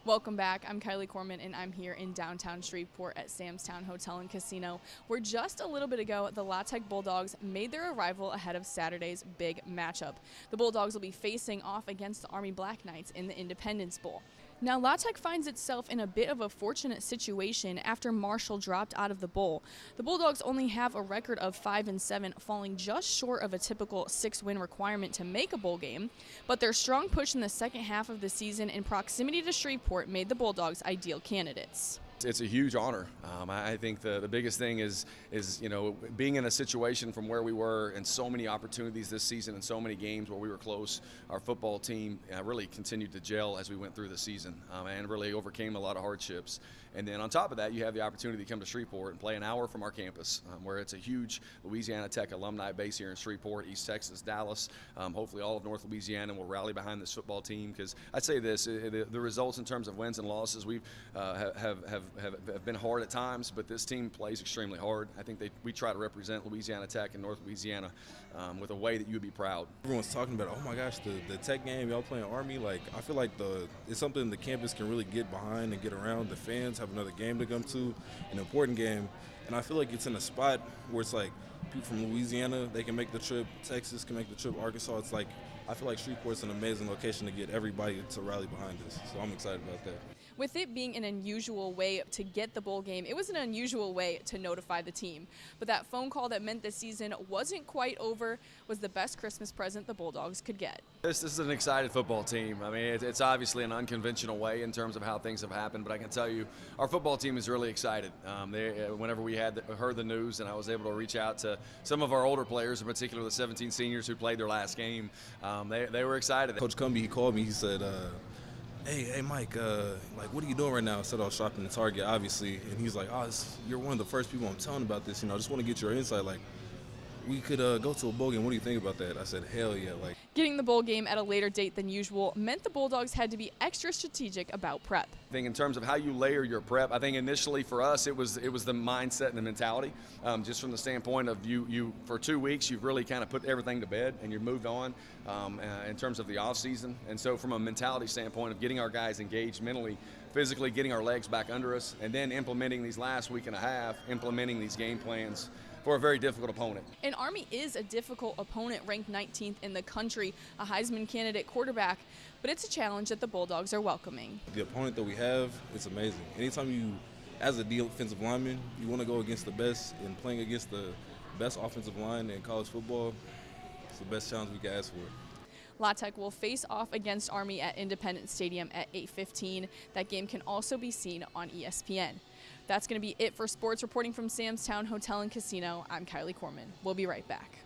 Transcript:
Welcome back. I'm Kylie Corman, and I'm here in downtown Shreveport at Sam's Town Hotel and Casino, where just a little bit ago, the La Tech Bulldogs made their arrival ahead of Saturday's big matchup. The Bulldogs will be facing off against the Army Black Knights in the Independence Bowl. Now, La Tech finds itself in a bit of a fortunate situation after Marshall dropped out of the bowl. The Bulldogs only have a record of 5-7, falling just short of a typical 6-win requirement to make a bowl game, but their strong push in the second half of the season in proximity to Shreveport made the Bulldogs ideal candidates. It's a huge honor. I think the biggest thing is being in a situation from where we were and so many opportunities this season and so many games where we were close. Our football team really continued to gel as we went through the season and really overcame a lot of hardships. And then on top of that, you have the opportunity to come to Shreveport and play an hour from our campus, where it's a huge Louisiana Tech alumni base here in Shreveport, East Texas, Dallas. Hopefully all of North Louisiana will rally behind this football team, because I'd say this, the results in terms of wins and losses, we have been hard at times, but this team plays extremely hard. I think we try to represent Louisiana Tech and North Louisiana with a way that you would be proud. Everyone's talking about, oh my gosh, the Tech game, y'all playing Army. Like, I feel like it's something the campus can really get behind and get around. The fans have another game to come to, an important game, and I feel like it's in a spot where it's like people from Louisiana, they can make the trip, Texas can make the trip, Arkansas. It's like, I feel like Shreveport's an amazing location to get everybody to rally behind us, so I'm excited about that. With it being an unusual way to get the bowl game, it was an unusual way to notify the team. But that phone call that meant the season wasn't quite over was the best Christmas present the Bulldogs could get. This is an excited football team. I mean, it's obviously an unconventional way in terms of how things have happened, but I can tell you our football team is really excited. Whenever we heard the news and I was able to reach out to some of our older players, in particular the 17 seniors who played their last game, they were excited. Coach Cumby, he called me, he said, hey Mike, like, what are you doing right now? I said I was shopping at Target, obviously, and he's like, you're one of the first people I'm telling about this, I just want to get your insight, like, we could go to a bowl game. What do you think about that? I said, hell yeah. Like, getting the bowl game at a later date than usual meant the Bulldogs had to be extra strategic about prep. I think in terms of how you layer your prep, I think initially for us it was the mindset and the mentality, just from the standpoint of you for 2 weeks you've really kind of put everything to bed and you've moved on in terms of the off season. And so from a mentality standpoint of getting our guys engaged mentally, physically, getting our legs back under us, and then implementing these last week and a half, implementing these game plans for a very difficult opponent. And Army is a difficult opponent, ranked 19th in the country, a Heisman candidate quarterback, but it's a challenge that the Bulldogs are welcoming. The opponent that we have, it's amazing. Anytime you, as a defensive lineman, you want to go against the best, and playing against the best offensive line in college football, it's the best challenge we can ask for. La Tech will face off against Army at Independence Stadium at 8:15. That game can also be seen on ESPN. That's going to be it for sports reporting from Sam's Town Hotel and Casino. I'm Kylie Corman. We'll be right back.